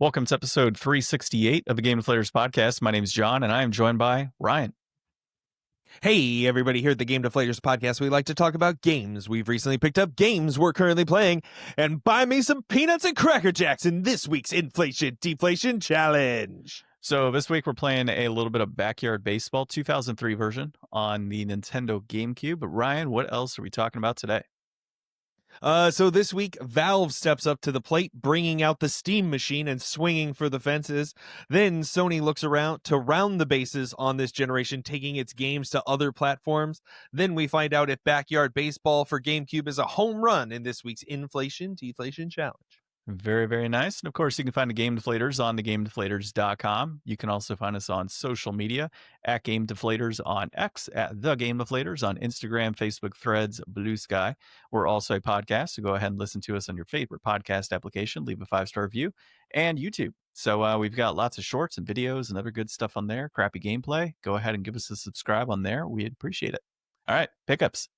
Welcome to episode 368 of the Game Deflators podcast. My name is John, and I am joined by Ryan. Hey, everybody, here at the Game Deflators podcast, we like to talk about games we've recently picked up, games we're currently playing, and buy me some peanuts and Cracker Jacks in this week's Inflation Deflation Challenge. So this week we're playing a little bit of Backyard Baseball 2003 version on the Nintendo GameCube. But Ryan, what else are we talking about today? So this week, Valve steps up to the plate, bringing out the Steam machine and swinging for the fences. Then Sony looks around to round the bases on this generation, taking its games to other platforms. Then we find out if Backyard Baseball for GameCube is a home run in this week's Inflation Deflation Challenge. Very, very nice. And of course, you can find the Game Deflators on thegamedeflators.com. You can also find us on social media at Game Deflators on X, at The Game Deflators on Instagram, Facebook, Threads, Blue Sky. We're also a podcast, so go ahead and listen to us on your favorite podcast application. Leave a 5-star review, and YouTube. So we've got lots of shorts and videos and other good stuff on there. Crappy gameplay. Go ahead and give us a subscribe on there. We'd appreciate it. All right, pickups.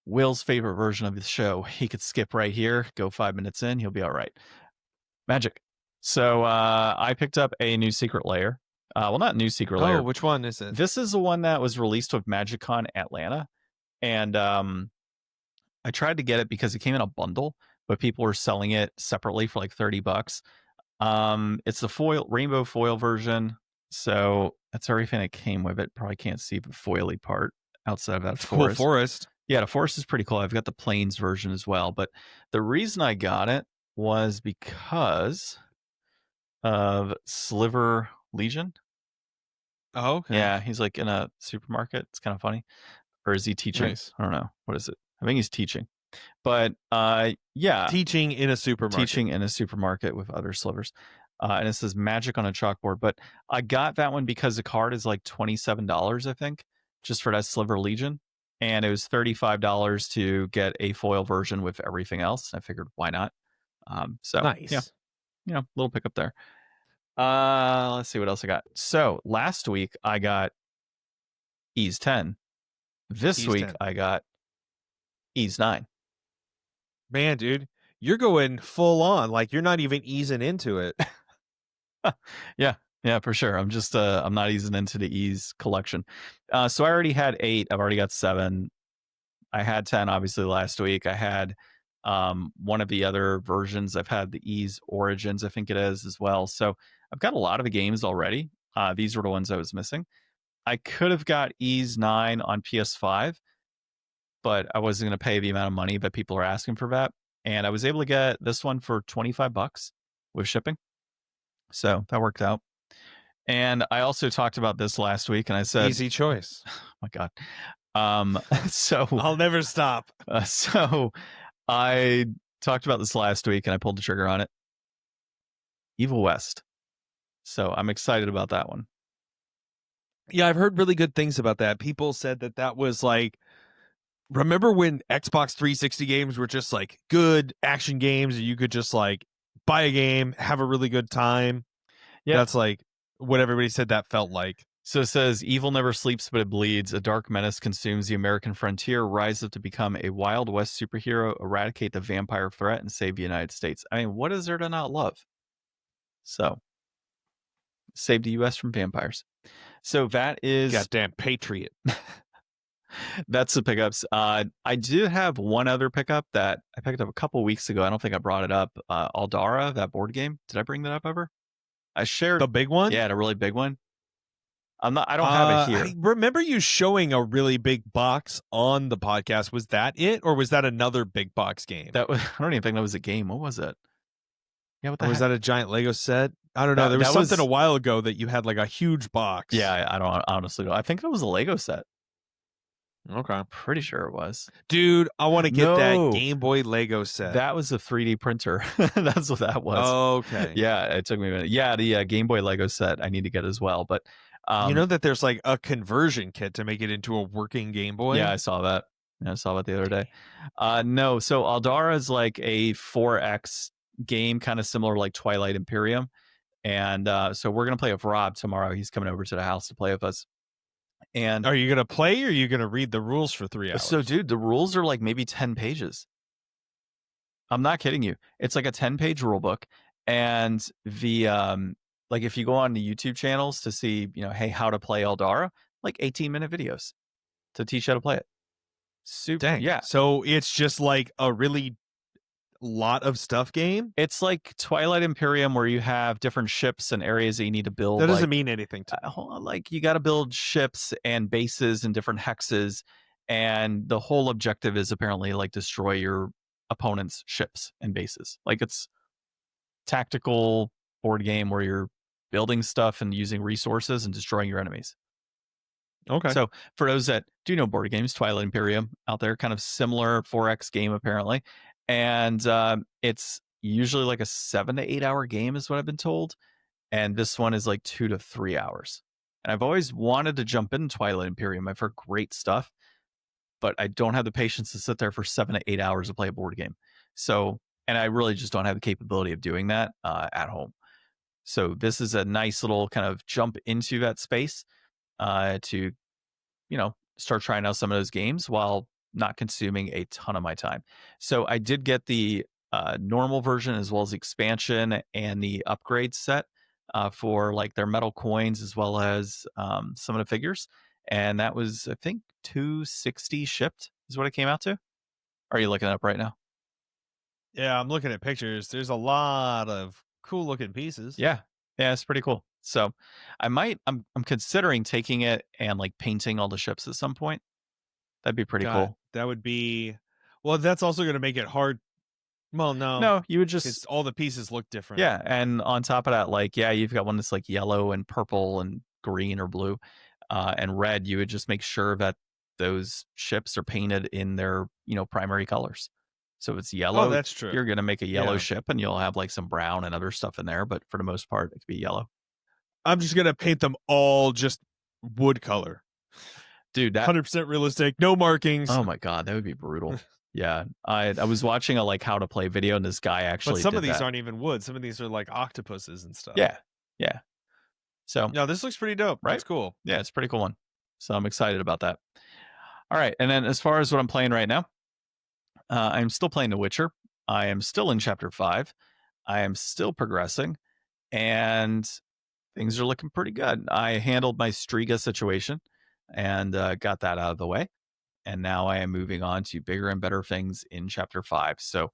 Will's favorite version of the show. He could skip right here, go 5 minutes in, he'll be all right. Magic. So I picked up a new secret layer. Well, not new secret layer. Oh, which one is it? This is the one that was released with MagicCon Atlanta. And I tried to get it because it came in a bundle, but people were selling it separately for like $30. It's the foil, rainbow foil version. So that's everything that came with it. Probably can't see the foily part outside of that forest. Cool forest. Yeah, the forest is pretty cool. I've got the plains version as well. But the reason I got it was because of Sliver Legion. Oh, okay. Yeah, he's like in a supermarket. It's kind of funny. Or is he teaching? Nice. I don't know. What is it? I think he's teaching. But yeah. Teaching in a supermarket. Teaching in a supermarket with other slivers. And it says magic on a chalkboard. But I got that one because the card is like $27, I think, just for that Sliver Legion. And it was $35 to get a foil version with everything else. I figured, why not? So nice. Yeah, little pickup there. Let's see what else I got. So last week I got Ease 10. This week 10. I got Ease 9. Man, dude, you're going full on. Like you're not even easing into it. Yeah, for sure. I'm just I'm not easing into the Ease collection. So I already had 8. I've already got 7. I had 10 obviously last week. I had one of the other versions. I've had the Ease Origins, I think it is as well. So I've got a lot of the games already. These were the ones I was missing. I could have got Ease 9 on PS5, but I wasn't going to pay the amount of money that people are asking for that. And I was able to get this one for $25 with shipping. So that worked out. And I also talked about this last week, and I said, easy choice. Oh my God. So I'll never stop. So I talked about this last week, and I pulled the trigger on it. Evil West. So I'm excited about that one. Yeah, I've heard really good things about that. People said that was like, remember when Xbox 360 games were just like good action games, and you could just like buy a game, have a really good time. Yeah, that's like what everybody said that felt like. So it says, evil never sleeps, but it bleeds. A dark menace consumes the American frontier. Rise up to become a Wild West superhero, eradicate the vampire threat, and save the United States. I mean, what is there to not love? So, save the U.S. from vampires. So that is... Goddamn patriot. That's the pickups. I did have one other pickup that I picked up a couple weeks ago. I don't think I brought it up. Aldara, that board game. Did I bring that up ever? I shared the big one. Yeah, the really big one. I don't have it here. I remember you showing a really big box on the podcast. Was that it, or was that another big box game? I don't even think that was a game. What was it? Yeah, what the heck? Was that a giant Lego set? I don't know. There was something a while ago that you had like a huge box. Yeah, I don't honestly know. I think it was a Lego set. Okay, I'm pretty sure it was. Dude, I want to get that Game Boy Lego set. That was a 3D printer. That's what that was. Okay. Yeah, it took me a minute. Yeah, the Game Boy Lego set I need to get as well. But you know that there's like a conversion kit to make it into a working Game Boy? Yeah, I saw that. I saw that the other day. No, so Aldara is like a 4X game, kind of similar like Twilight Imperium. And so we're going to play with Rob tomorrow. He's coming over to the house to play with us. And are you going to play, or are you going to read the rules for 3 hours? So, dude, the rules are like maybe 10 pages. I'm not kidding you. It's like a 10-page rule book. And the like if you go on the YouTube channels to see, hey, how to play Aldara, like 18-minute videos to teach you how to play it. Super, Dang. yeah. So it's just like a really lot of stuff game? It's like Twilight Imperium where you have different ships and areas that you need to build. That doesn't Like, mean anything to me. like you got to build ships and bases and different hexes, and the whole objective is apparently like destroy your opponent's ships and bases. Like it's tactical board game where you're building stuff and using resources and destroying your enemies. Okay. So for those that do know board games, Twilight Imperium out there, kind of similar 4X game apparently, and it's usually like a 7 to 8 hour game is what I've been told, and this one is like 2 to 3 hours. And I've always wanted to jump into Twilight Imperium. I've heard great stuff, but I don't have the patience to sit there for 7 to 8 hours to play a board game. So, and I really just don't have the capability of doing that at home. So this is a nice little kind of jump into that space to start trying out some of those games while not consuming a ton of my time. So I did get the normal version as well as the expansion and the upgrade set for like their metal coins as well as some of the figures. And that was, I think, 260 shipped is what it came out to. Are you looking it up right now? Yeah, I'm looking at pictures. There's a lot of cool looking pieces. Yeah. Yeah, it's pretty cool. So I'm considering taking it and like painting all the ships at some point. That'd be pretty God, cool. that would be. Well, that's also going to make it hard. Well, no, No, you would because just all the pieces look different. yeah, and on top of that, like you've got one that's like yellow and purple and green or blue, and red. You would just make sure that those ships are painted in their primary colors. So if it's Oh, yellow, that's true. you're gonna make a yellow Yeah. ship, and you'll have like some brown and other stuff in there. But for the most part, it could be yellow. I'm just going to paint them all just wood color. Dude, that 100% realistic, no markings. oh my god, that would be brutal. Yeah, I was watching a like how to play video, and this guy But actually some did of these that. aren't even wood. Some of these are like octopuses and stuff. Yeah, yeah. So No, this looks pretty dope. right, That's cool. yeah, it's a pretty cool one. So I'm excited about that. All right, and then as far as what I'm playing right now, I'm still playing The Witcher. I am still in Chapter 5. I am still progressing, and things are looking pretty good. I handled my Striga situation and got that out of the way. And now I am moving on to bigger and better things in Chapter 5. So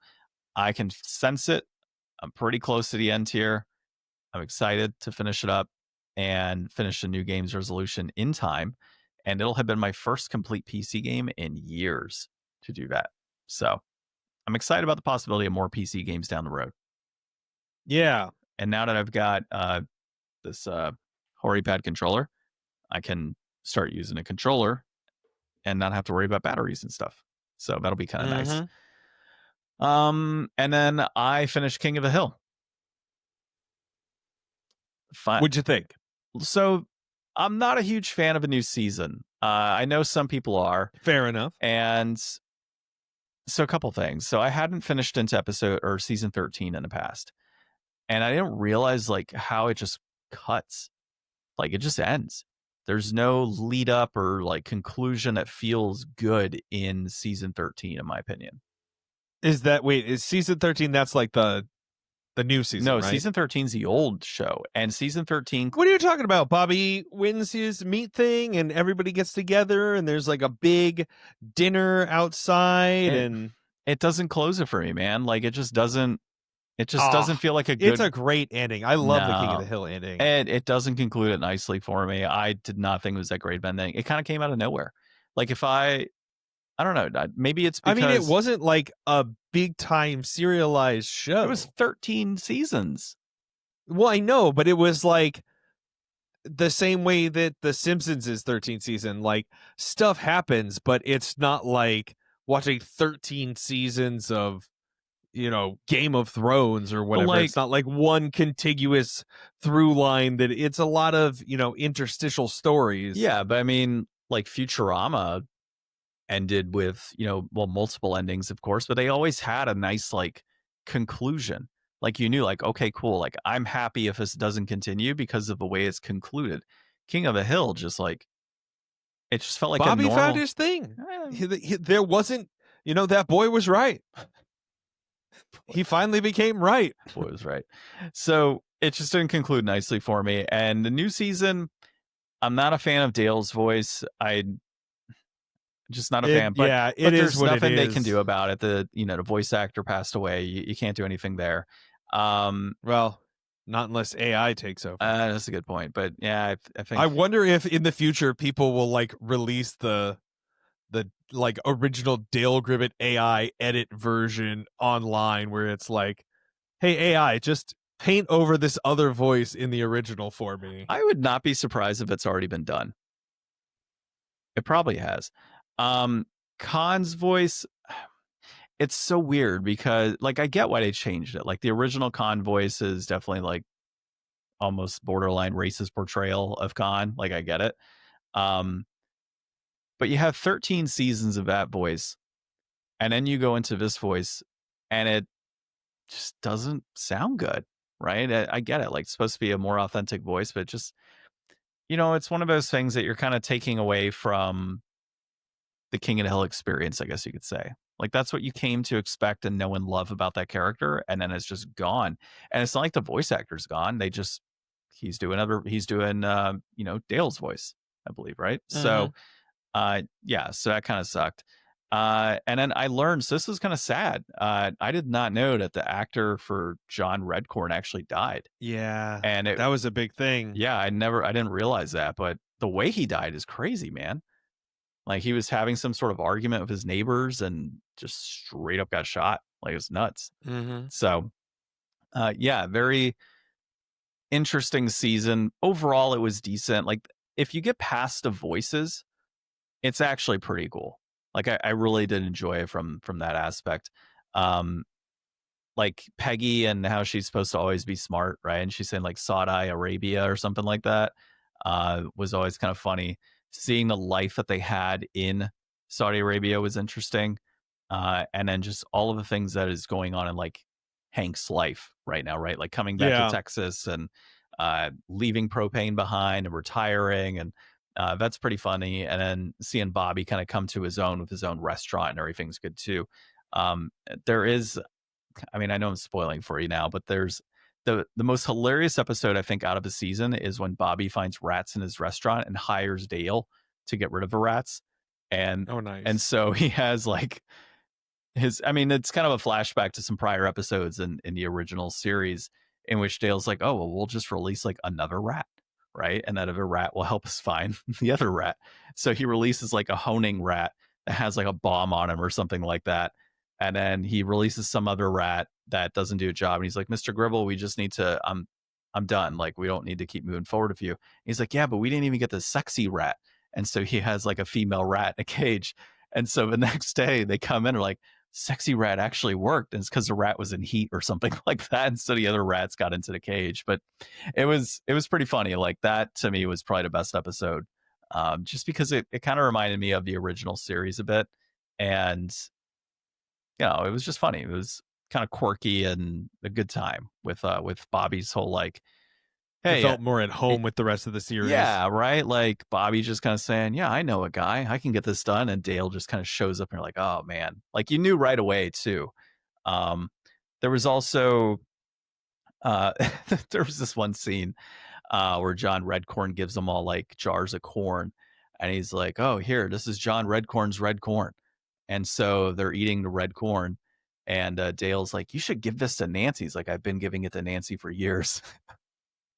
I can sense it. I'm pretty close to the end here. I'm excited to finish it up and finish the new game's resolution in time. And it'll have been my first complete PC game in years to do that. So I'm excited about the possibility of more PC games down the road. Yeah. And now that I've got this HoriPad controller, I can start using a controller and not have to worry about batteries and stuff. So that'll be kind of nice. And then I finished King of the Hill. What'd you think? So I'm not a huge fan of a new season. I know some people are. Fair enough. And so a couple things. So I hadn't finished into episode or season 13 in the past. And I didn't realize like how it just cuts. Like it just ends. There's no lead up or like conclusion that feels good in season 13, in my opinion. Is season 13 that's like the new season? No, right? season 13 is the old show. And season 13 What are you talking about? Bobby wins his meat thing and everybody gets together and there's like a big dinner outside and it doesn't close it for me, man. Like it just doesn't feel like a good. It's a great ending. I love the King of the Hill ending. And it doesn't conclude it nicely for me. I did not think it was that great of an ending. It kind of came out of nowhere. Like if I don't know, maybe it's because I mean, it wasn't like a big time serialized show. It was 13 seasons. Well, I know, but it was like the same way that The Simpsons is 13 season. Like stuff happens, but it's not like watching 13 seasons of Game of Thrones or whatever. It's not like one contiguous through line. That it's a lot of interstitial stories. Yeah, but I mean, like Futurama ended with multiple endings, of course, but they always had a nice like conclusion. Like you knew, like okay, cool. Like I'm happy if this doesn't continue because of the way it's concluded. King of the Hill just like it just felt like Bobby found his thing. There wasn't, that boy was right. He finally became right. Boy was right. So it just didn't conclude nicely for me. And the new season, I'm not a fan of Dale's voice. I'm just not a fan. But It is there's what it nothing they can is. do about it. The voice actor passed away. You can't do anything there. Well, not unless AI takes over. That's a good point. But yeah, I think I wonder if in the future people will like release the like original Dale Gribbett AI edit version online where it's like, hey AI, just paint over this other voice in the original for me. I would not be surprised if it's already been done. It probably has. Khan's voice, it's so weird because like I get why they changed it. Like the original Khan voice is definitely like almost borderline racist portrayal of Khan. Like I get it. But you have 13 seasons of that voice, and then you go into this voice, and it just doesn't sound good, right? I get it. Like it's supposed to be a more authentic voice, but just it's one of those things that you're kind of taking away from the King of the Hill experience, I guess you could say. Like that's what you came to expect and know and love about that character, and then it's just gone. And it's not like the voice actor's gone. He's doing Dale's voice, I believe, right? So yeah, so that kind of sucked. And then I learned, so this was kind of sad. I did not know that the actor for John Redcorn actually died. Yeah. And that was a big thing. Yeah, I didn't realize that, but the way he died is crazy, man. Like he was having some sort of argument with his neighbors and just straight up got shot. Like it was nuts. So yeah, very interesting season. Overall, it was decent. Like if you get past the voices, it's actually pretty cool. Like I really did enjoy it from that aspect. Like Peggy and how she's supposed to always be smart, right? And she's saying like Saudi Arabia or something like that. Was always kind of funny. Seeing the life that they had in Saudi Arabia was interesting. And then just all of the things that is going on in like Hank's life right now, right? Like coming back to Texas and leaving propane behind and retiring, and that's pretty funny. And then seeing Bobby kind of come to his own with his own restaurant and everything's good too. There is, I mean, I know I'm spoiling for you now, but there's the most hilarious episode I think out of the season is when Bobby finds rats in his restaurant and hires Dale to get rid of the rats. And nice. And so he has like it's kind of a flashback to some prior episodes in the original series in which Dale's like, oh, well, we'll just release like another rat, right? And that other rat will help us find the other rat. So he releases like a honing rat that has like a bomb on him or something like that. And then he releases some other rat that doesn't do a job. And he's like, Mr. Gribble, we just need to, I'm done. Like, we don't need to keep moving forward with you. And he's like, yeah, but we didn't even get the sexy rat. And so he has like a female rat in a cage. And so the next day they come in and are like, sexy rat actually worked. And it's because the rat was in heat or something like that. And so the other rats got into the cage. But it was pretty funny. Like that to me was probably the best episode. Just because it kind of reminded me of the original series a bit. And it was just funny. It was kind of quirky and a good time with Bobby's whole like, hey, it felt more at home with the rest of the series. Yeah, right. Like Bobby just kind of saying, yeah, I know a guy, I can get this done. And Dale just kind of shows up and you're like, oh man, like you knew right away too. There was also there was this one scene where John Redcorn gives them all like jars of corn, and he's like, oh, here, this is John Redcorn's red corn. And so they're eating the red corn, and Dale's like, you should give this to Nancy. He's like, I've been giving it to Nancy for years.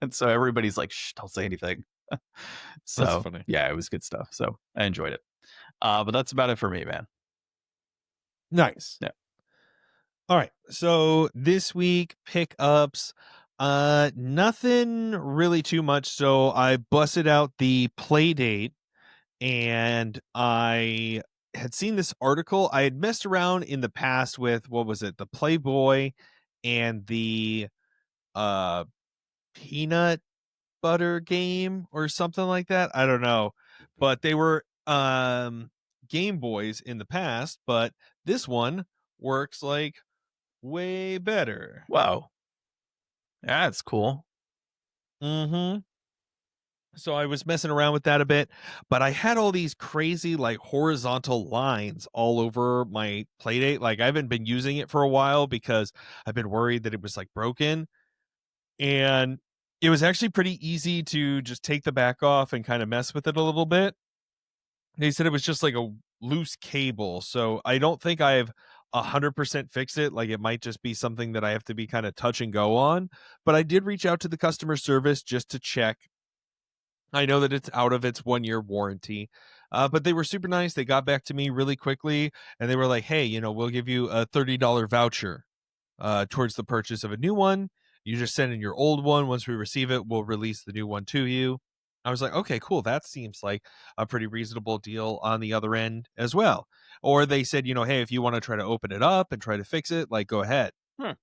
And so everybody's like, shh, don't say anything. So that's funny. Yeah, it was good stuff. So I enjoyed it. But that's about it for me, man. Nice. Yeah. All right. So this week pickups, nothing really too much. So I busted out the play date, and I had seen this article. I had messed around in the past with, what was it, the Playboy and the peanut butter game or something like that. I don't know, but they were Game Boys in the past, but this one works like way better. Wow. Yeah, that's cool. So I was messing around with that a bit, but I had all these crazy like horizontal lines all over my Playdate. Like I haven't been using it for a while because I've been worried that it was like broken. And it was actually pretty easy to just take the back off and kind of mess with it a little bit. They said it was just like a loose cable. So I don't think I've 100% fixed it. Like it might just be something that I have to be kind of touch and go on. But I did reach out to the customer service just to check. I know that it's out of its 1-year warranty, but they were super nice. They got back to me really quickly and they were like, hey, we'll give you a $30 voucher towards the purchase of a new one. You just send in your old one. Once we receive it, we'll release the new one to you. I was like, okay, cool. That seems like a pretty reasonable deal on the other end as well. Or they said, hey, if you want to try to open it up and try to fix it, like go ahead. Hmm.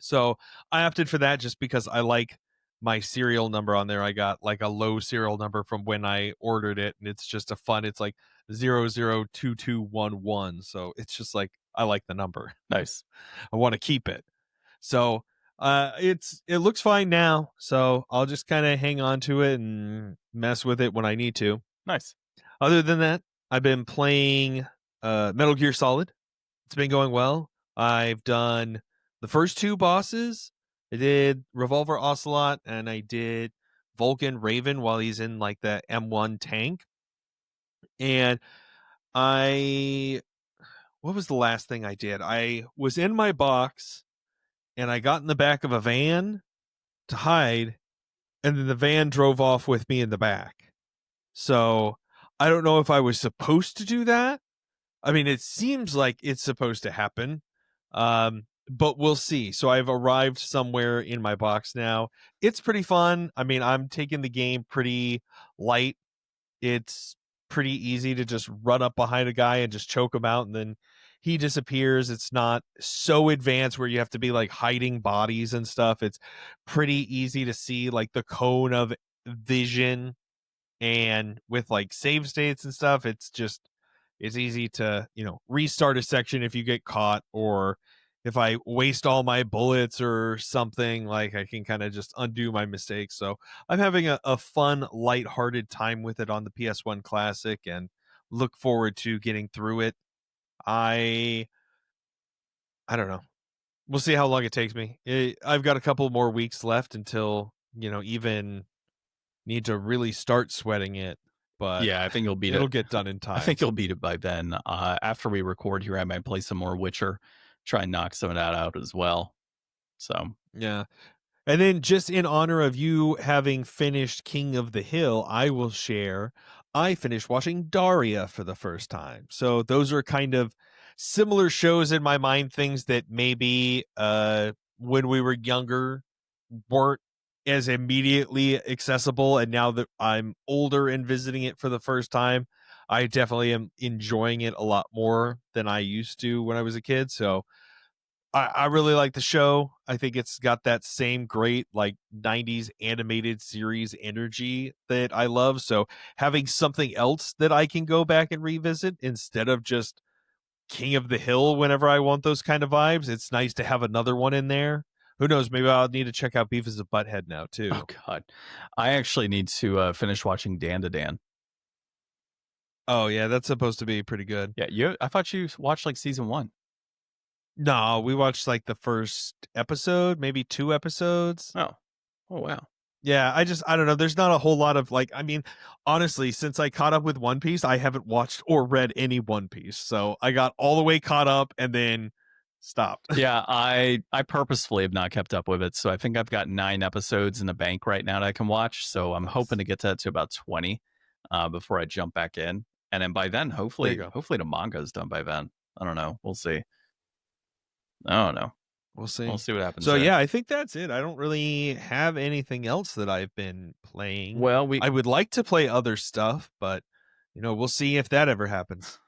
So I opted for that just because I like my serial number on there. I got like a low serial number from when I ordered it, and it's just it's like 002211. So it's just like I like the number. Nice. I want to keep it. So it looks fine now. So I'll just kind of hang on to it and mess with it when I need to. Nice. Other than that, I've been playing Metal Gear Solid. It's been going well. I've done the first 2 bosses. I did Revolver Ocelot and I did Vulcan Raven while he's in like the M1 tank. And what was the last thing I did? I was in my box and I got in the back of a van to hide, and then the van drove off with me in the back. So I don't know if I was supposed to do that. I mean, it seems like it's supposed to happen, but we'll see. So I've arrived somewhere in my box now. It's pretty fun. I mean, I'm taking the game pretty light. It's pretty easy to just run up behind a guy and just choke him out, and then he disappears. It's not so advanced where you have to be like hiding bodies and stuff. It's pretty easy to see like the cone of vision, and with like save states and stuff, it's easy to restart a section if you get caught, or if I waste all my bullets or something, like I can kind of just undo my mistakes. So I'm having a fun lighthearted time with it on the PS1 Classic and look forward to getting through it. I don't know, we'll see how long it takes me. I've got a couple more weeks left until even need to really start sweating it, but Yeah, I think you'll beat it'll it. get done in time. I think you'll beat it by then. After we record here, I might play some more Witcher, try and knock some of that out as well. So Yeah. And then, just in honor of you having finished King of the Hill, I will share. I finished watching Daria for the first time. So those are kind of similar shows in my mind, things that maybe when we were younger weren't as immediately accessible. And now that I'm older and visiting it for the first time, I definitely am enjoying it a lot more than I used to when I was a kid. So I really like the show. I think it's got that same great like 90s animated series energy that I love. So having something else that I can go back and revisit instead of just King of the Hill whenever I want those kind of vibes, it's nice to have another one in there. Who knows? Maybe I'll need to check out Beavis and Butthead now too. oh god, I actually need to finish watching Dan to Dan. Oh yeah, that's supposed to be pretty good. Yeah, I thought you watched like season 1. No, we watched like the first episode, maybe 2 episodes. Oh wow. Yeah, I don't know. There's not a whole lot of like, I mean, honestly, since I caught up with One Piece, I haven't watched or read any One Piece. So I got all the way caught up and then stopped. Yeah, I purposefully have not kept up with it, so I think I've got 9 episodes in the bank right now that I can watch. So I'm hoping to get that to about 20 before I jump back in, and then by then, There you hopefully go. the manga is done by then. I don't know. We'll see. I don't know. We'll see. We'll see what happens. So there. yeah, I think that's it. I don't really have anything else that I've been playing. Well, I would like to play other stuff, but we'll see if that ever happens.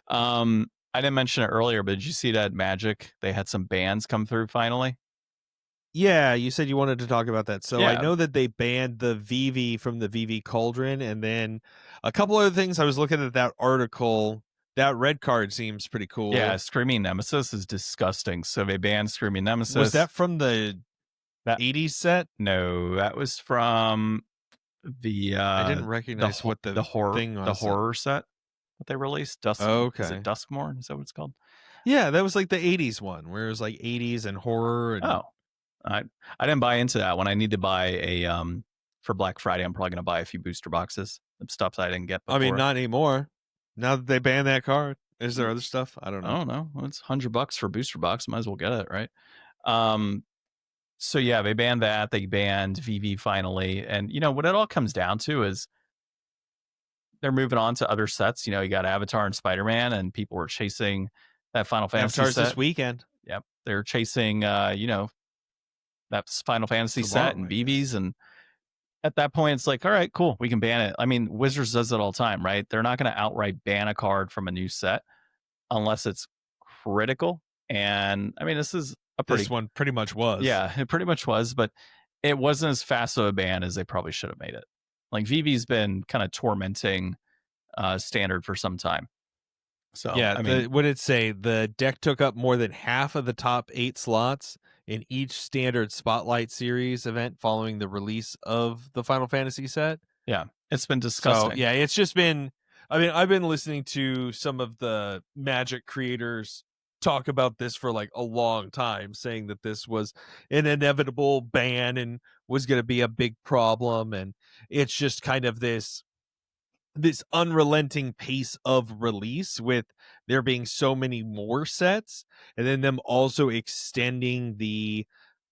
I didn't mention it earlier, but did you see that Magic? They had some bans come through finally. Yeah, you said you wanted to talk about that. So Yeah. I know that they banned the VV from the VV Cauldron, and then a couple other things. I was looking at that article. That red card seems pretty cool. Yeah, Screaming Nemesis is disgusting. So they banned Screaming Nemesis. Was that from the That- 80s set? No, that was from the I didn't the recognize ho- what the thing the was. horror set that they released. Is it Okay. Duskmore? Is that what it's called? Yeah, that was like the 80s one where it was like 80s and horror and Oh, I I didn't buy into that one. I need to buy a for Black Friday. I'm probably gonna buy a few booster boxes of stuff I didn't get I mean, before. not anymore. Now that they banned that card, is there other stuff? I don't I know. don't know. Well, it's $100 for a booster box. Might as well get it, right? Um, so yeah, they banned that. They banned VV finally, and what it all comes down to is they're moving on to other sets. You got Avatar and Spider Man, and people were chasing that Final Fantasy Avatar's this set. weekend. Yep, they're chasing that Final Fantasy set Tomorrow, and I guess. VVs, and at that point, it's like, all right, cool, we can ban it. I mean, Wizards does it all the time, right? They're not going to outright ban a card from a new set unless it's critical. And I mean, this is a This pretty, one pretty much was. yeah, it pretty much was, but it wasn't as fast of a ban as they probably should have made it. Like VV's been kind of tormenting standard for some time. So, Yeah, I mean, what did it say? The deck took up more than half of the top 8 slots in each standard Spotlight series event following the release of the Final Fantasy set. yeah, it's been So, disgusting. yeah, it's just been I mean, I've been listening to some of the Magic creators talk about this for like a long time, saying that this was an inevitable ban and was going to be a big problem, and it's just kind of this unrelenting pace of release with there being so many more sets, and then them also extending the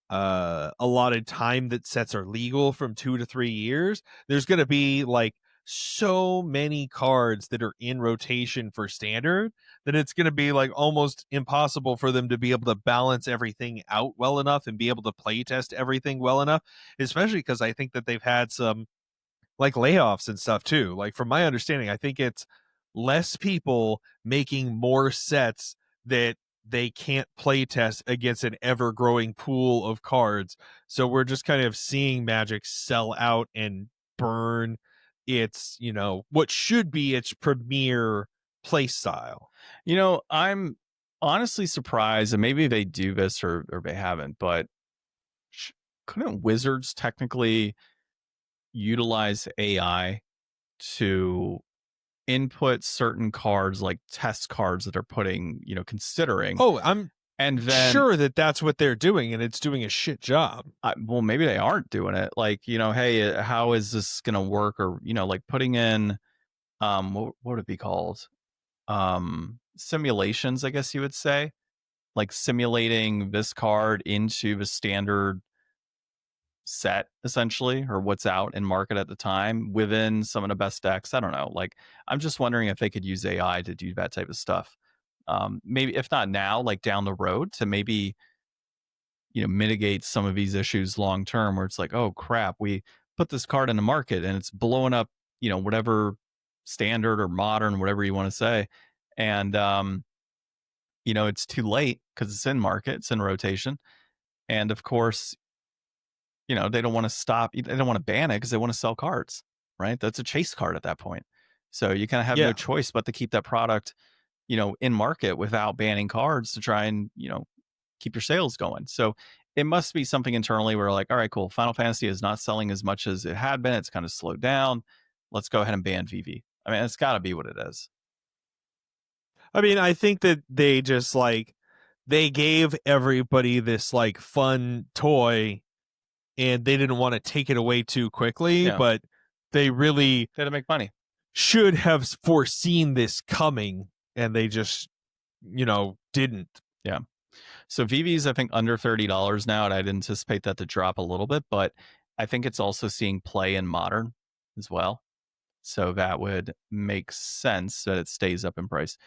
allotted time that sets are legal from 2 to 3 years. There's going to be like so many cards that are in rotation for standard that it's going to be like almost impossible for them to be able to balance everything out well enough and be able to play test everything well enough, especially because I think that they've had some like layoffs and stuff too. Like from my understanding, I think it's less people making more sets that they can't play test against an ever growing pool of cards. So we're just kind of seeing Magic sell out and burn its, what should be its premier play style. I'm honestly surprised, and maybe they do this or they haven't, but couldn't Wizards technically utilize AI to input certain cards, like test cards that they're putting, considering, Oh, I'm and then sure that that's what they're doing, and it's doing a shit job. well, maybe they aren't doing it. Like, hey, how is this gonna work? Or like putting in what would it be called? Simulations, I guess you would say, like simulating this card into the standard set essentially, or what's out in market at the time within some of the best decks. I don't know. Like, I'm just wondering if they could use AI to do that type of stuff. Maybe if not now, like down the road, to maybe mitigate some of these issues long term, where it's like, oh crap, we put this card in the market and it's blowing up, whatever standard or modern, whatever you want to say, and it's too late because it's in market, it's in rotation, and of course, they don't want to stop. They don't want to ban it because they want to sell cards, right? That's a chase card at that point. So you kind of have no Yeah. choice but to keep that product, in market without banning cards to try and, keep your sales going. So it must be something internally where like, all right, cool. Final Fantasy is not selling as much as it had been. It's kind of slowed down. Let's go ahead and ban VV. I mean, it's got to be what it is. I mean, I think that they just like they gave everybody this like fun toy and they didn't want to take it away too quickly, Yeah. but they really They had to make money. should have foreseen this coming and they just, didn't. Yeah. So VV's, I think, under $30 now, and I'd anticipate that to drop a little bit, but I think it's also seeing play in modern as well. So that would make sense that it stays up in price.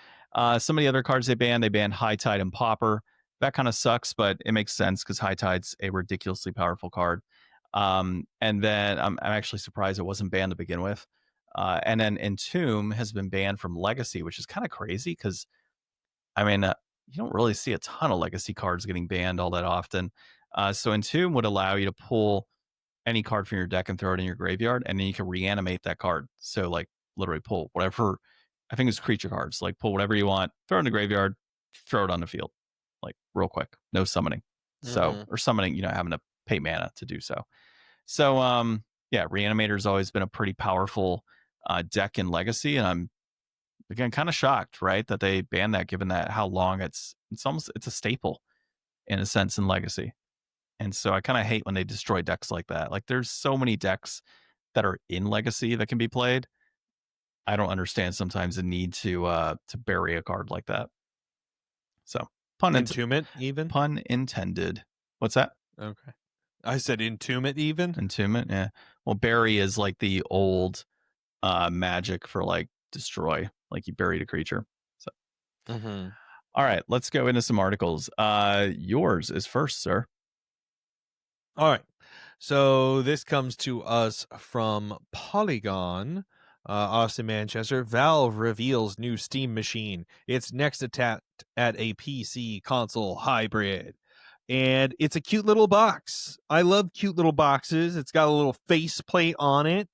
Some of the other cards they banned High Tide and Pauper. That kind of sucks, but it makes sense because High Tide's a ridiculously powerful card. And then I'm actually surprised it wasn't banned to begin with. And then Entomb has been banned from Legacy, which is kind of crazy because, I mean, you don't really see a ton of Legacy cards getting banned all that often. So Entomb would allow you to pull any card from your deck and throw it in your graveyard, and then you can reanimate that card. So like literally pull whatever, I think it's creature cards, like pull whatever you want, throw it in the graveyard, throw it on the field, like real quick, no summoning. So or summoning, having to pay mana to do so. So yeah, Reanimator's always been a pretty powerful deck in Legacy, and I'm again kind of shocked, right, that they banned that, given that how long it's almost it's a staple in a sense in Legacy. And so I kind of hate when they destroy decks like that. Like there's so many decks that are in Legacy that can be played. I don't understand sometimes the need to bury a card like that. So Entomb it even? pun intended. What's that? Okay. I said entomb it even? Entomb it, yeah. Well, bury is like the old magic for like destroy, like you buried a creature. So all right, let's go into some articles. Yours is first, sir. All right. So this comes to us from Polygon, Austin, Manchester. Valve reveals new Steam machine. Its next attempt at a PC console hybrid. And it's a cute little box. I love cute little boxes. It's got a little faceplate on it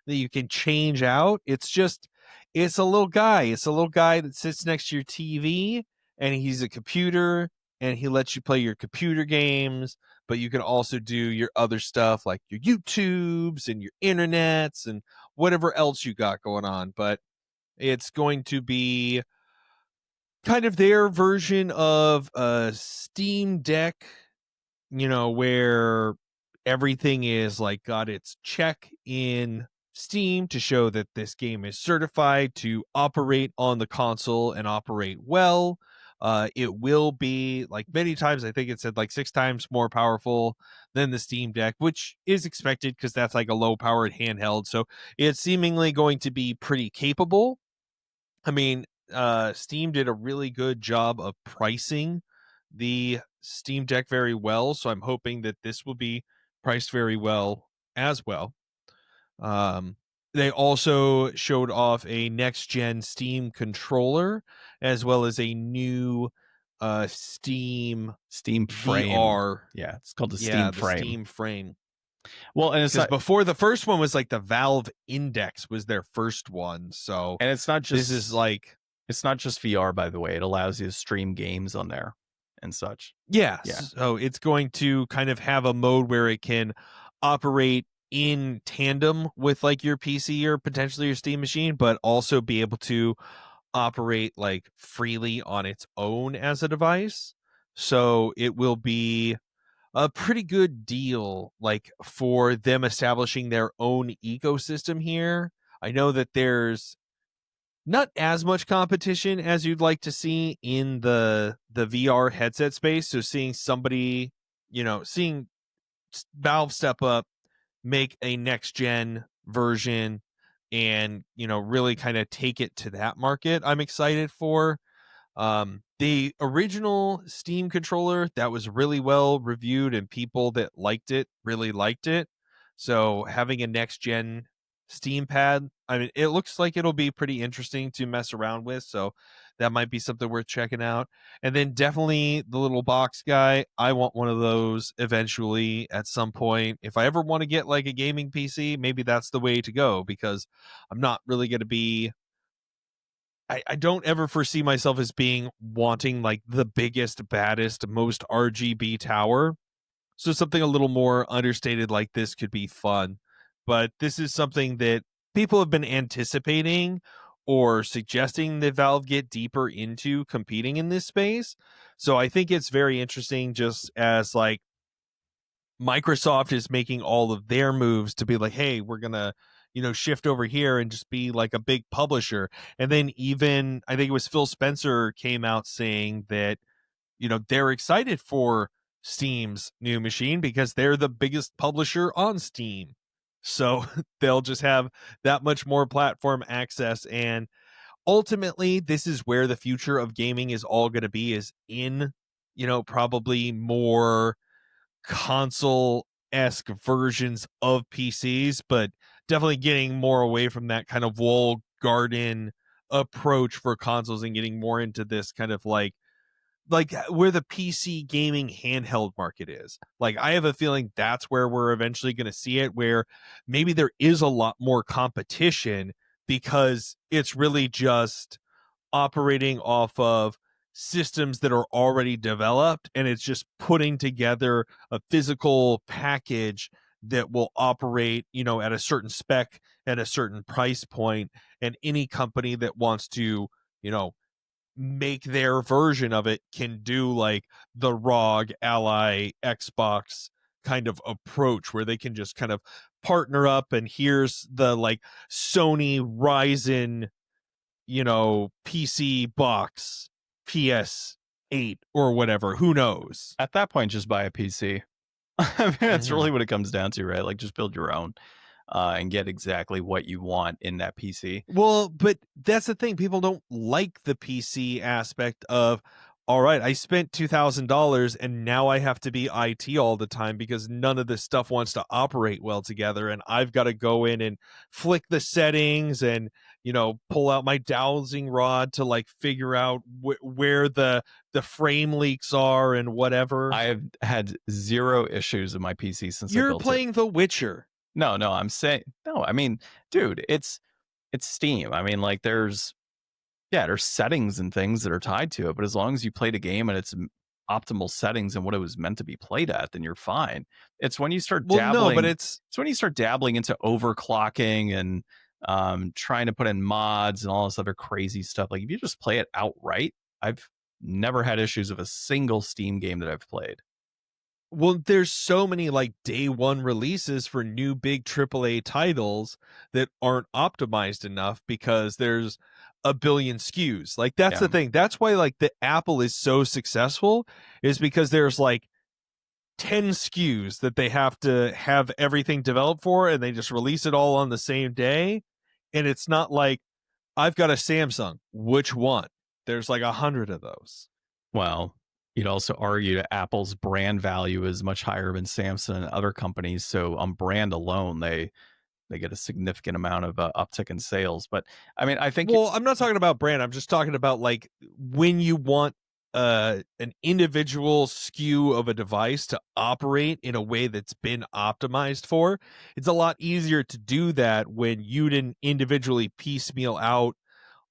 that you can change out. It's a little guy. It's a little guy that sits next to your TV, and he's a computer, and he lets you play your computer games, but you can also do your other stuff like your YouTubes and your internets and whatever else you got going on. But it's going to be kind of their version of a Steam Deck, where everything is like got its check in Steam to show that this game is certified to operate on the console and operate well. It will be, like many times, I think it said like 6 times more powerful than the Steam Deck, which is expected because that's like a low powered handheld. So it's seemingly going to be pretty capable. I mean, Steam did a really good job of pricing the Steam Deck very well, so I'm hoping that this will be priced very well as well. They also showed off a next gen Steam controller as well as a new Steam frame. VR. Yeah, it's called the Steam frame. Steam frame. Well, and it's because before the first one was like the Valve Index was their first one. So and it's not just this is like it's not just VR, by the way. It allows you to stream games on there and such. Yes. Yeah. So it's going to kind of have a mode where it can operate in tandem with like your PC or potentially your Steam machine, but also be able to operate like freely on its own as a device. So it will be a pretty good deal, like for them establishing their own ecosystem here. I know that there's not as much competition as you'd like to see in the VR headset space. So seeing somebody, seeing Valve step up, make a next gen version and, really kind of take it to that market, I'm excited for. The original Steam controller that was really well reviewed and people that liked it really liked it. So having a next gen Steam pad, I mean, it looks like it'll be pretty interesting to mess around with. So that might be something worth checking out. And then definitely the little box guy. I want one of those eventually at some point. If I ever want to get like a gaming PC, maybe that's the way to go, because I'm not really going to be I don't ever foresee myself as wanting like the biggest, baddest, most RGB tower. So something a little more understated like this could be fun. But this is something that people have been anticipating or suggesting that Valve get deeper into competing in this space. So I think it's very interesting, just as like Microsoft is making all of their moves to be like, hey, we're going to, shift over here and just be like a big publisher. And then even, I think it was Phil Spencer came out saying that, they're excited for Steam's new machine because they're the biggest publisher on Steam. So they'll just have that much more platform access. And ultimately, this is where the future of gaming is all going to be, is in, probably more console-esque versions of PCs, but definitely getting more away from that kind of walled garden approach for consoles and getting more into this kind of like where the PC gaming handheld market is. Like, I have a feeling that's where we're eventually going to see it, where maybe there is a lot more competition because it's really just operating off of systems that are already developed, and it's just putting together a physical package that will operate, at a certain spec at a certain price point, and any company that wants to, you know, make their version of it can do like the ROG Ally Xbox kind of approach where they can just kind of partner up, and here's the like Sony Ryzen, PC box, PS8 or whatever, who knows. At that point, just buy a PC. I mean, that's Mhm. really what it comes down to, right? Like, just build your own and get exactly what you want in that PC. Well, but that's the thing. People don't like the PC aspect of, all right, I spent $2,000 and now I have to be IT all the time because none of this stuff wants to operate well together. And I've got to go in and flick the settings and, pull out my dowsing rod to like figure out where the frame leaks are and whatever. I have had zero issues with my PC since I You're built it. playing The Witcher. No, I'm saying no. I mean, dude, it's Steam. I mean, like, there's settings and things that are tied to it, but as long as you played a game and it's optimal settings and what it was meant to be played at, then you're fine. It's when you start Well, no, but dabbling. It's when you start dabbling into overclocking and trying to put in mods and all this other crazy stuff. Like, if you just play it outright, I've never had issues with a single Steam game that I've played. Well, there's so many like day one releases for new big AAA titles that aren't optimized enough because there's a billion SKUs. Like that's Yeah. the thing. That's why like the Apple is so successful, is because there's like 10 SKUs that they have to have everything developed for, and they just release it all on the same day. And it's not like, I've got a Samsung, which one? There's like 100 of those. Well, you'd also argue that Apple's brand value is much higher than Samsung and other companies. So on brand alone, they get a significant amount of uptick in sales. But I mean, I think Well, I'm not talking about brand. I'm just talking about like when you want an individual SKU of a device to operate in a way that's been optimized for. It's a lot easier to do that when you didn't individually piecemeal out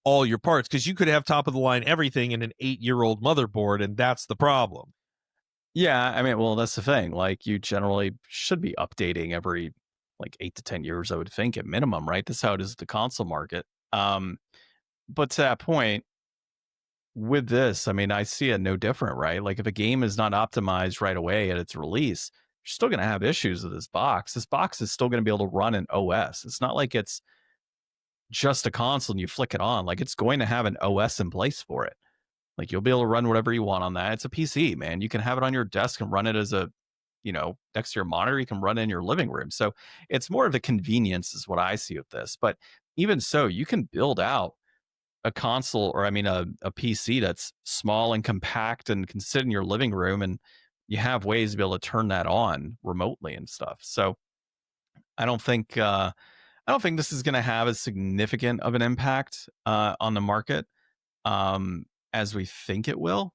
all your parts, because you could have top of the line everything in an 8-year-old motherboard, and that's the problem. yeah, I mean, well, that's the thing. Like, you generally should be updating every like 8 to 10 years, I would think, at minimum, right? That's how it is with the console market. But to that point, with this, I mean, I see it no different, right? Like, if a game is not optimized right away at its release, you're still going to have issues with this box. This box is still going to be able to run an OS. It's not like it's just a console and you flick it on. Like, it's going to have an OS in place for it. Like, you'll be able to run whatever you want on that. It's a PC, man. You can have it on your desk and run it as a, next to your monitor. You can run it in your living room. So it's more of a convenience, is what I see with this. But even so, you can build out a console, or I mean, a PC that's small and compact and can sit in your living room, and you have ways to be able to turn that on remotely and stuff. So I don't think this is going to have as significant of an impact on the market as we think it will,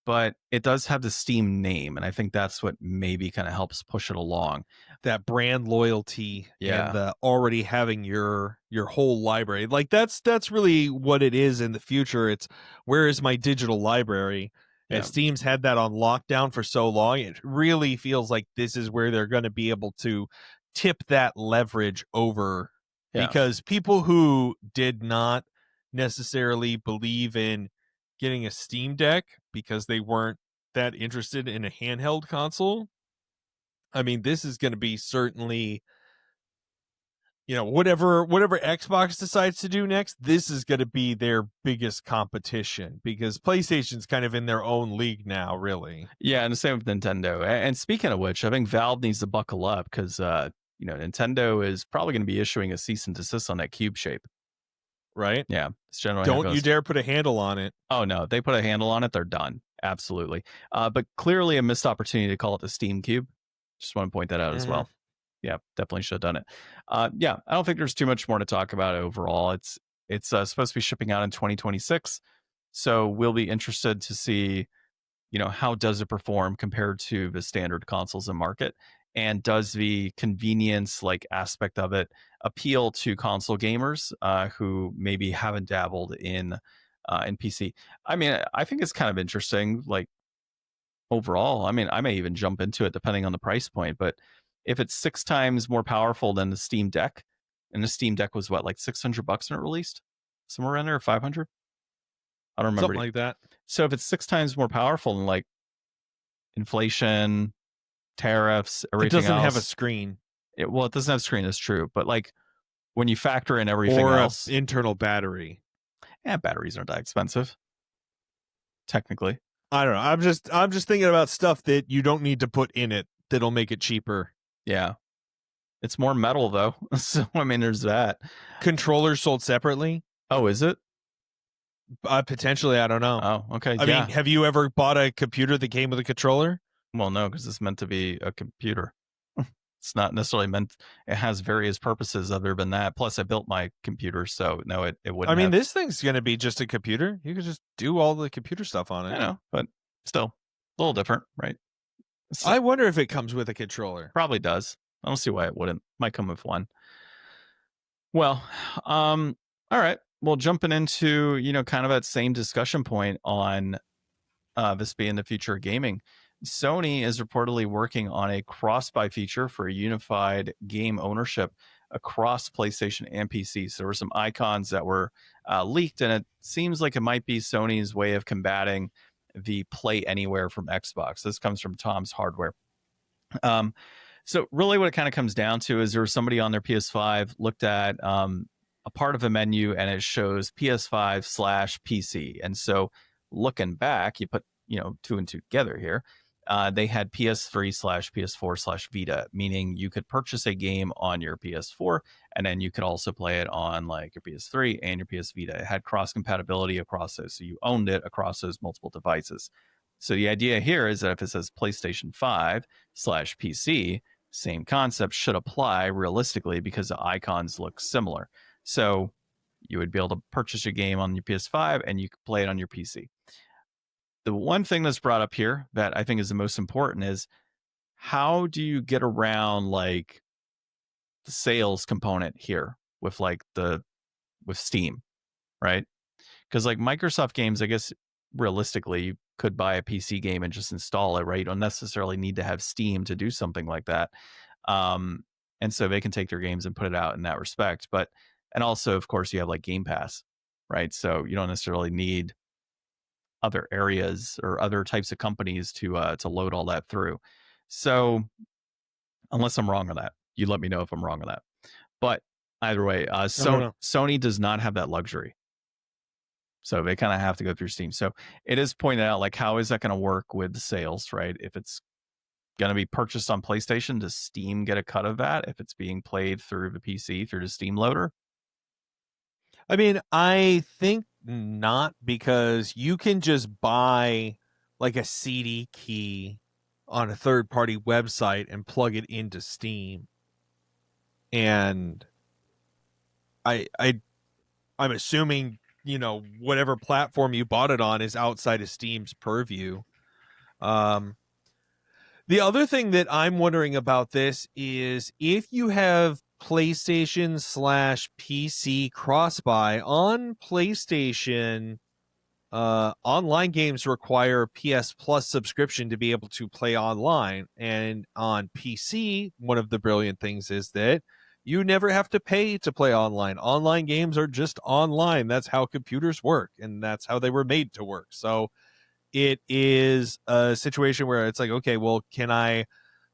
but it does have the Steam name, and I think that's what maybe kind of helps push it along. That brand loyalty, Yeah. and the already having your whole library, like that's really what it is in the future. It's, where is my digital library? And Yeah. Steam's had that on lockdown for so long, it really feels like this is where they're going to be able to tip that leverage over, Yeah. because people who did not necessarily believe in getting a Steam Deck because they weren't that interested in a handheld console, I mean, this is going to be certainly, whatever Xbox decides to do next, this is going to be their biggest competition, because PlayStation's kind of in their own league now, really. Yeah, and the same with Nintendo. And speaking of which, I think Valve needs to buckle up, because Nintendo is probably going to be issuing a cease and desist on that cube shape. Right? Yeah, it's generally how it Don't you goes. dare put a handle on it. Oh no, they put a handle on it, they're done. Absolutely. But clearly a missed opportunity to call it the Steam Cube. Just want to point that out as well. Yeah, definitely should have done it. Yeah, I don't think there's too much more to talk about overall. It's supposed to be shipping out in 2026, so we'll be interested to see, how does it perform compared to the standard consoles in market, and does the convenience like aspect of it appeal to console gamers who maybe haven't dabbled in PC. I mean, I think it's kind of interesting, like, overall. I mean, I may even jump into it depending on the price point, but if it's 6 times more powerful than the Steam Deck, and the Steam Deck was what, like $600 when it released, somewhere in there, 500. I don't remember. Something like that. So if it's 6 times more powerful than like inflation, tariffs, everything It doesn't else, have a screen. It doesn't have a screen. It's true, but like when you factor in everything or else, an internal battery. Batteries aren't that expensive, technically. I don't know. I'm just thinking about stuff that you don't need to put in it that'll make it cheaper. Yeah, it's more metal though. So I mean, there's that. Controllers sold separately? Oh, is it? Potentially, I don't know. Oh, okay. I mean, have you ever bought a computer that came with a controller? Well, no, because it's meant to be a computer. It's not necessarily meant. It has various purposes other than that. Plus, I built my computer, so no, it wouldn't. I mean, this thing's going to be just a computer. You could just do all the computer stuff on it. I know, but still, a little different, right? So, I wonder if it comes with a controller. Probably does. I don't see why it wouldn't. Might come with one. Well, all right. Well, jumping into kind of that same discussion point on this being the future of gaming. Sony is reportedly working on a cross-buy feature for a unified game ownership across PlayStation and PC. So there were some icons that were leaked, and it seems like it might be Sony's way of combating the Play Anywhere from Xbox. This comes from Tom's Hardware. So really what it kind of comes down to is there was somebody on their PS5 looked at a part of a menu, and it shows PS5/PC. And so looking back, you put 2 and 2 together here. They had PS3/PS4/Vita, meaning you could purchase a game on your PS4, and then you could also play it on like your PS3 and your PS Vita. It had cross compatibility across those, so you owned it across those multiple devices. So the idea here is that if it says PlayStation 5/PC, same concept should apply realistically because the icons look similar. So you would be able to purchase your game on your PS5 and you could play it on your PC. The one thing that's brought up here that I think is the most important is how do you get around like the sales component here with with Steam, right? Because like Microsoft games, I guess realistically you could buy a PC game and just install it, right? You don't necessarily need to have Steam to do something like that. And so they can take their games and put it out in that respect. And also, of course, you have like Game Pass, right? So you don't necessarily need other areas or other types of companies to load all that through. So unless I'm wrong on that, you let me know if I'm wrong on that. But either way, Sony does not have that luxury. So they kind of have to go through Steam. So it is pointed out, like, how is that going to work with the sales, right? If it's going to be purchased on PlayStation, does Steam get a cut of that if it's being played through the PC, through the Steam loader? I mean, I think not, because you can just buy like a CD key on a third-party website and plug it into Steam. And I'm assuming, whatever platform you bought it on is outside of Steam's purview. The other thing that I'm wondering about this is if you have PlayStation/PC cross-buy on PlayStation, online games require PS Plus subscription to be able to play online. And on PC, one of the brilliant things is that you never have to pay to play online. Online games are just online. That's how computers work, and that's how they were made to work. So it is a situation where it's like, okay, well, can I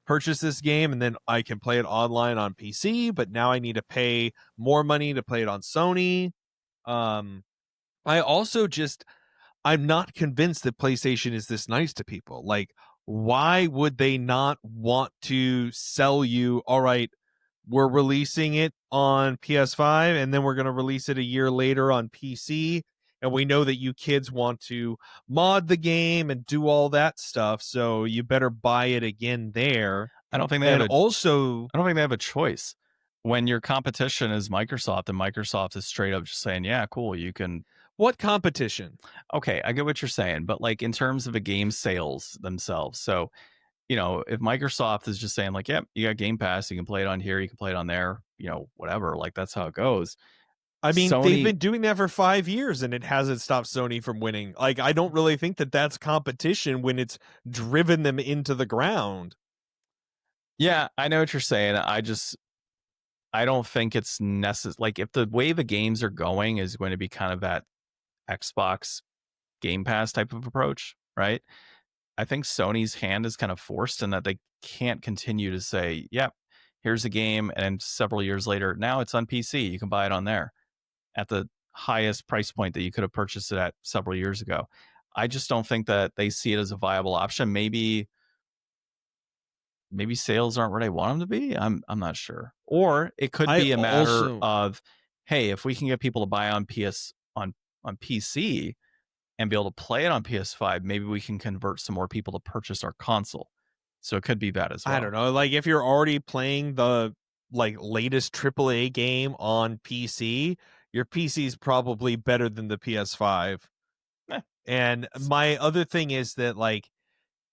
purchase this game and then I can play it online on PC, but now I need to pay more money to play it on Sony? I'm not convinced that PlayStation is this nice to people. Like, why would they not want to sell you, all right, we're releasing it on PS5 and then we're going to release it a year later on PC, and we know that you kids want to mod the game and do all that stuff, so you better buy it again there. I don't think they have a choice. When your competition is Microsoft, and Microsoft is straight up just saying, yeah, cool, you can. What competition? Okay, I get what you're saying, but like in terms of the game sales themselves. So, if Microsoft is just saying like, yep, you got Game Pass, you can play it on here, you can play it on there, whatever, like that's how it goes. I mean, they've been doing that for 5 years and it hasn't stopped Sony from winning. Like, I don't really think that that's competition when it's driven them into the ground. Yeah, I know what you're saying. I don't think it's necessary. Like, if the way the games are going is going to be kind of that Xbox Game Pass type of approach, right? I think Sony's hand is kind of forced in that they can't continue to say, "Yep, here's a game," and several years later, now it's on PC. You can buy it on there at the highest price point that you could have purchased it at several years ago. I just don't think that they see it as a viable option. Maybe sales aren't where they want them to be. I'm not sure. Or it could I be a matter also of, hey, if we can get people to buy on on PC and be able to play it on PS5, maybe we can convert some more people to purchase our console. So it could be that as I don't well. know, like if you're already playing the like latest AAA game on PC, your PC is probably better than the PS5. Eh, And my other thing is that like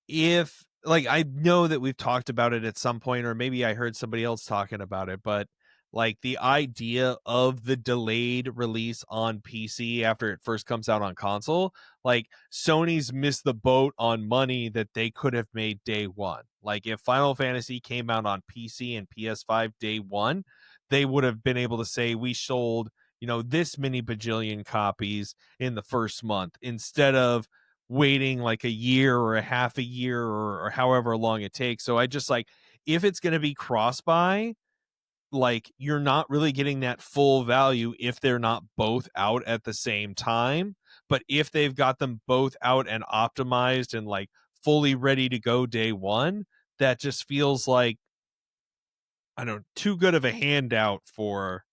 if like I know that we've talked about it at some point, or maybe I heard somebody else talking about it, but like the idea of the delayed release on PC after it first comes out on console, like Sony's missed the boat on money that they could have made day one. Like if Final Fantasy came out on PC and PS5 day one, they would have been able to say we sold, this many bajillion copies in the first month instead of waiting like a year or a half a year or however long it takes. So I just like, if it's going to be cross buy, like you're not really getting that full value if they're not both out at the same time. But if they've got them both out and optimized and like fully ready to go day one, that just feels like, I don't know, too good of a handout for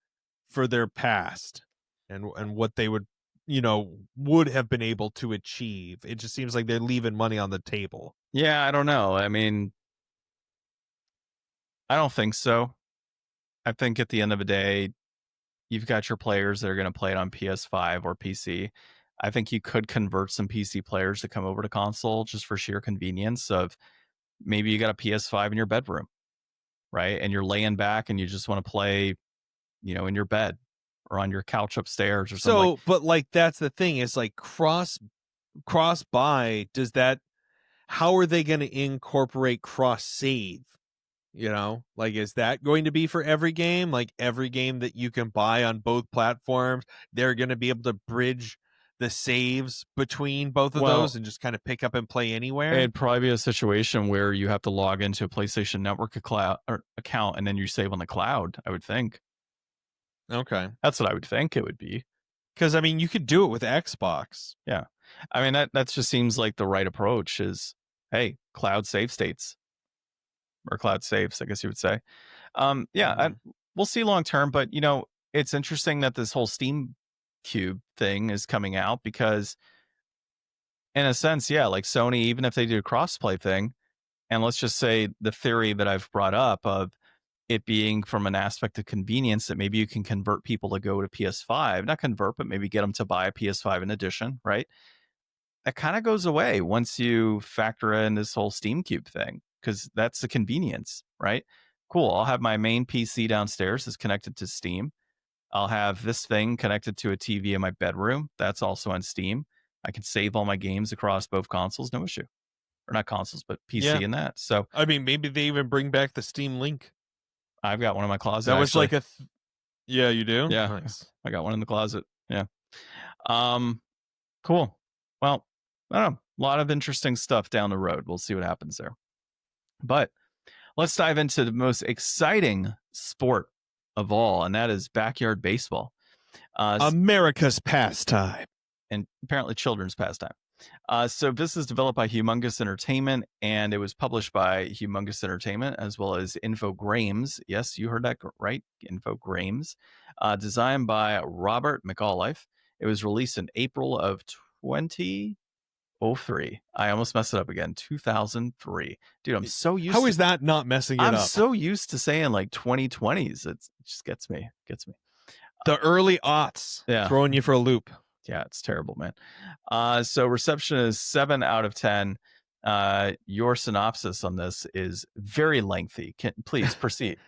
their past and what they would have been able to achieve. It just seems like they're leaving money on the table. yeah, I don't know. I mean, I don't think so. I think at the end of the day, you've got your players that are going to play it on PS5 or PC. I think you could convert some PC players to come over to console just for sheer convenience of maybe you got a PS5 in your bedroom, right? And you're laying back and you just want to play, in your bed or on your couch upstairs or something like. So, but like that's the thing is like cross buy, does that, how are they going to incorporate cross save? Like is that going to be for every game? Like every game that you can buy on both platforms, they're going to be able to bridge the saves between both of Well, those and just kind of pick up and play anywhere? it'd probably be a situation where you have to log into a PlayStation Network account and then you save on the cloud, I would think. Okay. That's what I would think it would be. Because I mean, you could do it with Xbox. Yeah. I mean, that just seems like the right approach is, hey, cloud save states or cloud saves, I guess you would say. Yeah, we'll see long term, but it's interesting that this whole Steam Cube thing is coming out because in a sense, yeah, like Sony, even if they do a crossplay thing, and let's just say the theory that I've brought up of it being from an aspect of convenience that maybe you can convert people to go to PS5, not convert, but maybe get them to buy a PS5 in addition, right? That kind of goes away once you factor in this whole Steam Cube thing because that's the convenience, right? Cool. I'll have my main PC downstairs is connected to Steam. I'll have this thing connected to a TV in my bedroom. That's also on Steam. I can save all my games across both consoles, no issue. Or not consoles, but Yeah. PC and that. So I mean, maybe they even bring back the Steam Link. I've got one in my closet. That was actually. like yeah, you do? Yeah. Nice. I got one in the closet. Yeah. Cool. Well, I don't know. A lot of interesting stuff down the road. We'll see what happens there. But let's dive into the most exciting sport of all, and that is backyard baseball. America's pastime. And apparently children's pastime. So this is developed by Humongous Entertainment, and it was published by Humongous Entertainment as well as Infogrames. Yes, you heard that right, Infogrames. Designed by Robert McAuliffe. It was released in April of 2003. I almost messed it up again. 2003. Dude, I'm so used. How is that not messing it up? I'm so used to saying like 2020s. It just gets me. The early aughts. Yeah. Throwing you for a loop. Yeah, it's terrible, man. So reception is 7 out of 10. Your synopsis on this is very lengthy. Please proceed.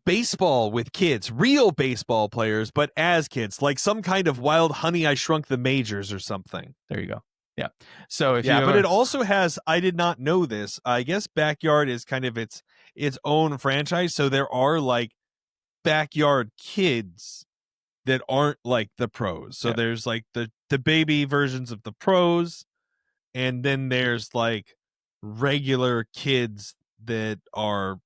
Baseball with kids, real baseball players, but as kids, like some kind of Wild Honey I Shrunk the Majors or something. There you go. Yeah. So if you Yeah, but ever, it also has, I did not know this. I guess Backyard is kind of its own franchise, so there are like backyard kids that aren't like the pros. So yeah, there's like the baby versions of the pros, and then there's like regular kids that are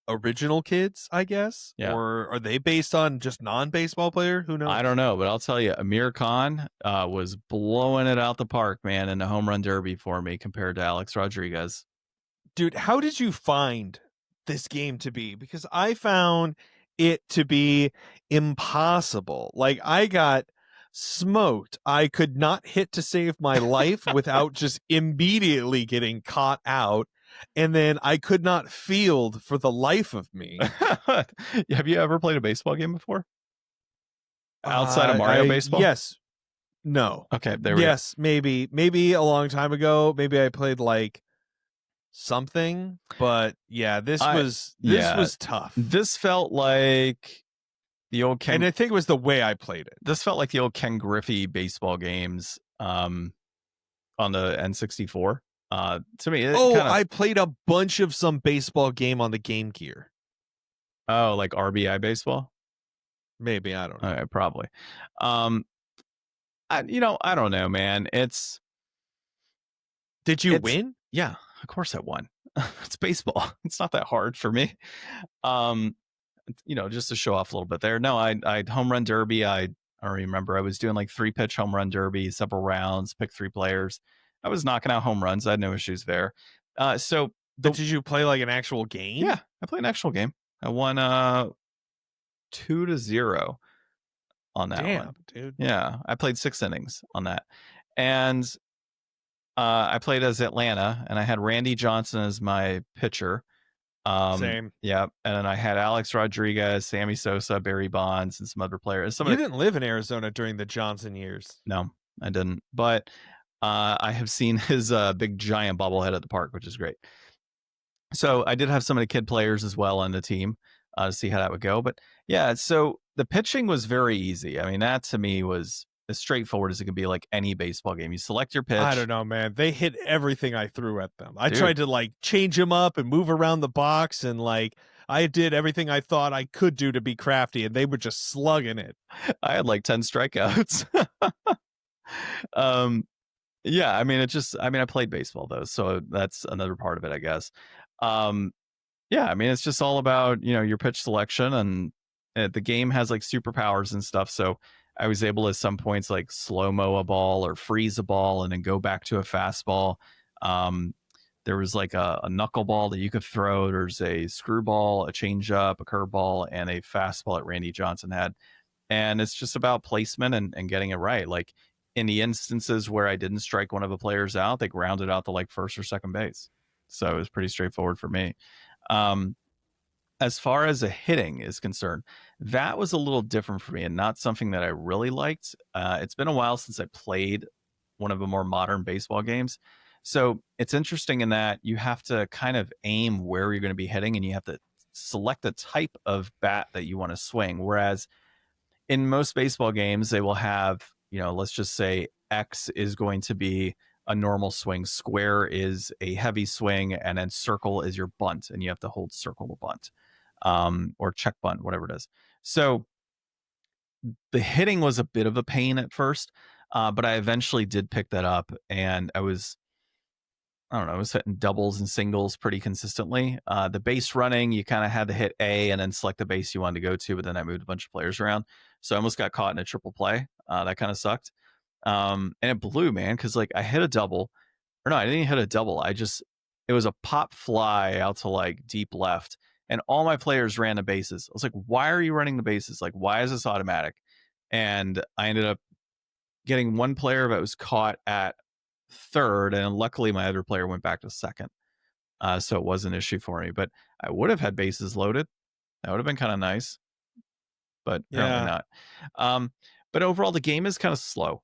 original kids, I guess. yeah. Or are they based on just non-baseball player? Who I knows? don't know, but I'll tell you, Amir Khan was blowing it out the park, man, in the home run derby for me compared to Alex Rodriguez. Dude, how did you find this game to be? Because I found it to be impossible. Like, I got smoked. I could not hit to save my life without just immediately getting caught out. And then I could not field for the life of me. Have you ever played a baseball game before? Outside of Mario Baseball? Yes. No. Okay, there we go. Yes, maybe a long time ago. Maybe I played like something, but yeah, this I yeah, was tough. this felt like the old And Ken. I think it was the way I played it. This felt like the old Ken Griffey baseball games on the N64. To me, it Oh, kind of I played a bunch of some baseball game on the Game Gear. like RBI baseball. Maybe, I don't know. Okay, probably. Um, I don't know, man. Did you It's win? yeah, of course I won. It's baseball. It's not that hard for me. Um, just to show off a little bit there. No, I home run derby. I don't remember. I was doing like 3-pitch home run derby, several rounds, pick 3 players. I was knocking out home runs. I had no issues there. So But did you play like an actual game? yeah, I played an actual game. I won 2-0 on that one. Damn, dude. Yeah, I played 6 innings on that, and I played as Atlanta, and I had Randy Johnson as my pitcher. Same. Yeah, and then I had Alex Rodriguez, Sammy Sosa, Barry Bonds, and some other players. You didn't live in Arizona during the Johnson years. No, I didn't. But I have seen his big giant bobblehead at the park, which is great. So I did have some of the kid players as well on the team to see how that would go. But yeah, so the pitching was very easy. I mean, that to me was as straightforward as it could be, like any baseball game. You select your pitch. I don't know, man. They hit everything I threw at them. I Dude. tried to like change them up and move around the box, and like I did everything I thought I could do to be crafty, and they were just slugging it. I had like 10 strikeouts. Yeah, I mean, I played baseball though, so that's another part of it, I guess. Yeah, I mean, it's just all about, your pitch selection, and the game has like superpowers and stuff. So I was able at some points like slow-mo a ball or freeze a ball and then go back to a fastball. There was like a knuckleball that you could throw. There's a screwball, a changeup, a curveball, and a fastball that Randy Johnson had. And it's just about placement and getting it right. Like in the instances where I didn't strike one of the players out, they grounded out to like first or second base. So it was pretty straightforward for me. As far as a hitting is concerned, that was a little different for me and not something that I really liked. It's been a while since I played one of the more modern baseball games. So it's interesting in that you have to kind of aim where you're going to be hitting, and you have to select the type of bat that you want to swing. Whereas in most baseball games, they will have, let's just say X is going to be a normal swing, square is a heavy swing, and then circle is your bunt, and you have to hold circle to bunt, or check bunt, whatever it is. So the hitting was a bit of a pain at first, but I eventually did pick that up, and I don't know, I was hitting doubles and singles pretty consistently. The base running, you kind of had to hit A and then select the base you wanted to go to, but then I moved a bunch of players around. So I almost got caught in a triple play. That kind of sucked. And it blew, man, because like I hit a double. Or no, I didn't hit a double. It was a pop fly out to like deep left, and all my players ran the bases. I was like, why are you running the bases? Like, why is this automatic? And I ended up getting one player that was caught at third, and luckily my other player went back to second. So it was an issue for me, but I would have had bases loaded. That would have been kind of nice, but apparently not. But overall, the game is kind of slow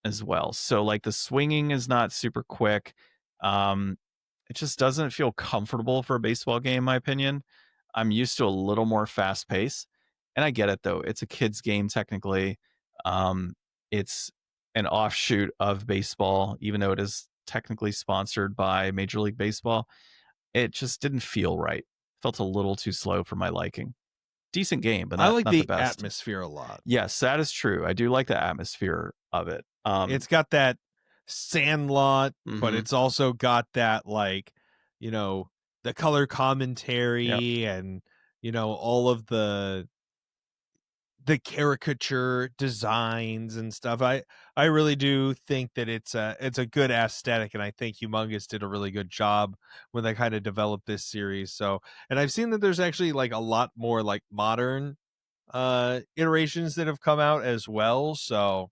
as well. So like the swinging is not super quick. It just doesn't feel comfortable for a baseball game, in my opinion. I'm used to a little more fast pace, and I get it though. It's a kid's game technically. It's an offshoot of baseball, even though it is technically sponsored by Major League Baseball. It just didn't feel right. Felt a little too slow for my liking. Decent game, but I like not the the best. atmosphere a lot. Yes, that is true. I do like the atmosphere of it. It's got that Sandlot, but Mhm. it's also got that, like, the color Yep. commentary and, all of the caricature designs and stuff. I really do think that it's a good aesthetic, and I think Humongous did a really good job when they kind of developed this series. So, and I've seen that there's actually like a lot more like modern iterations that have come out as well. So,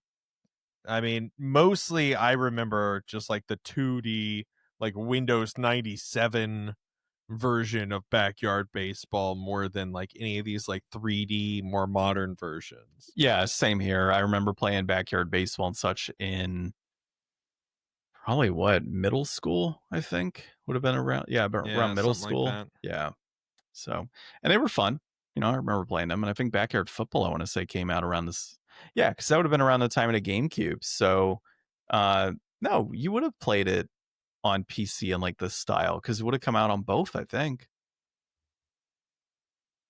I mean, mostly I remember just like the 2D like Windows 97 version of Backyard Baseball more than like any of these like 3D more modern versions. Yeah, same here. I remember playing Backyard Baseball and such in probably middle school, I think. Would have been around, yeah, but around Yeah, middle something like school. that. Yeah. So, and they were fun. I remember playing them, and I think Backyard Football, I want to say, came out around this. Yeah, because that would have been around the time of the GameCube. So, uh, no, you would have played it on PC in like this style because it would have come out on both. I think.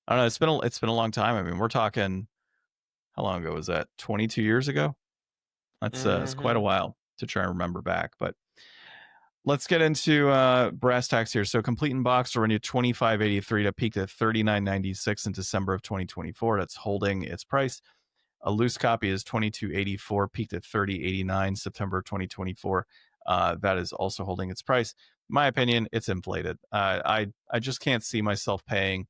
I don't know. It's been a long time. I mean, we're talking. How long ago was that? 22 years ago. That's quite a Mhm. while to try and remember back, but let's get into brass tacks here. So complete in box will run you $25.83 to peak at $39.96 in December of 2024. That's holding its price. A loose copy is $22.84, peaked at $30.89 September of 2024. That is also holding its price. In my opinion, it's inflated. I just can't see myself paying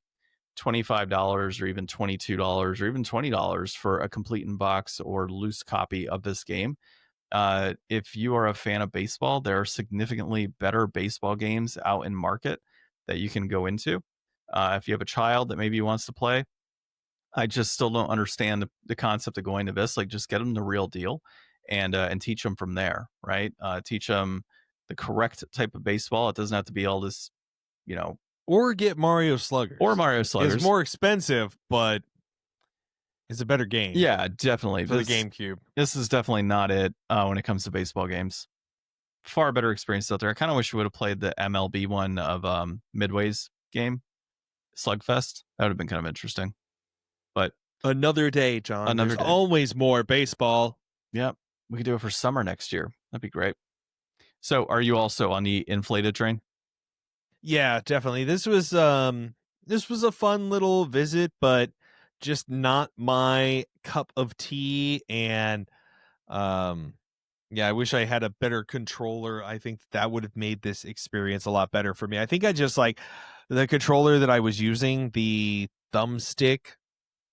$25 or even $22 or even $20 for a complete in box or loose copy of this game. If you are a fan of baseball, there are significantly better baseball games out in market that you can go into. If you have a child that maybe wants to play, I just still don't understand the concept of going to this. Like, just get them the real deal and teach them from there, right? Teach them the correct type of baseball. It doesn't have to be all this, you know, Or get Mario or Sluggers. Mario It's Sluggers. more expensive, but it's a better game Yeah, definitely. for the GameCube. This is definitely not it when it comes to baseball games. Far better experience out there. I kind of wish we would have played the MLB one of Midway's game, Slugfest. That would have been kind of interesting. But Another day, John. another There's day. always more baseball. Yeah, we could do it for summer next year. That'd be great. So, are you also on the inflated train? Yeah, definitely. This was a fun little visit, but just not my cup of tea. And yeah, I wish I had a better controller. I think that would have made this experience a lot better for me. I think I just like the controller that I was using, the thumbstick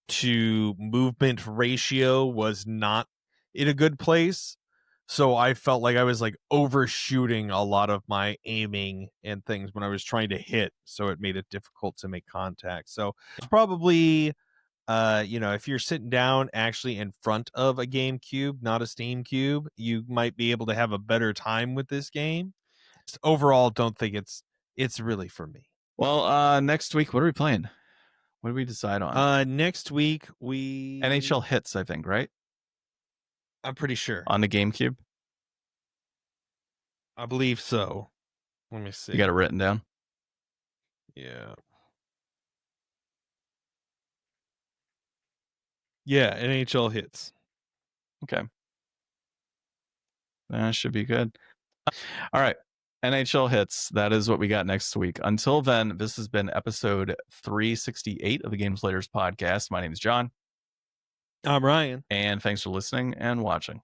to movement ratio was not in a good place. So I felt like I was like overshooting a lot of my aiming and things when I was trying to hit. So it made it difficult to make contact. So it's probably if you're sitting down actually in front of a GameCube, not a Steam Cube, you might be able to have a better time with this game. Just overall, don't think it's really for me. Well, next week, what are we playing? What did we decide on? Next week NHL Hits, I think, right? I'm pretty sure. On the GameCube. I believe so. Let me see. You got it written down? Yeah. Yeah, NHL Hits. Okay. That should be good. All right. NHL Hits. That is what we got next week. Until then, this has been episode 368 of the Deflators podcast. My name is John. I'm Ryan. And thanks for listening and watching.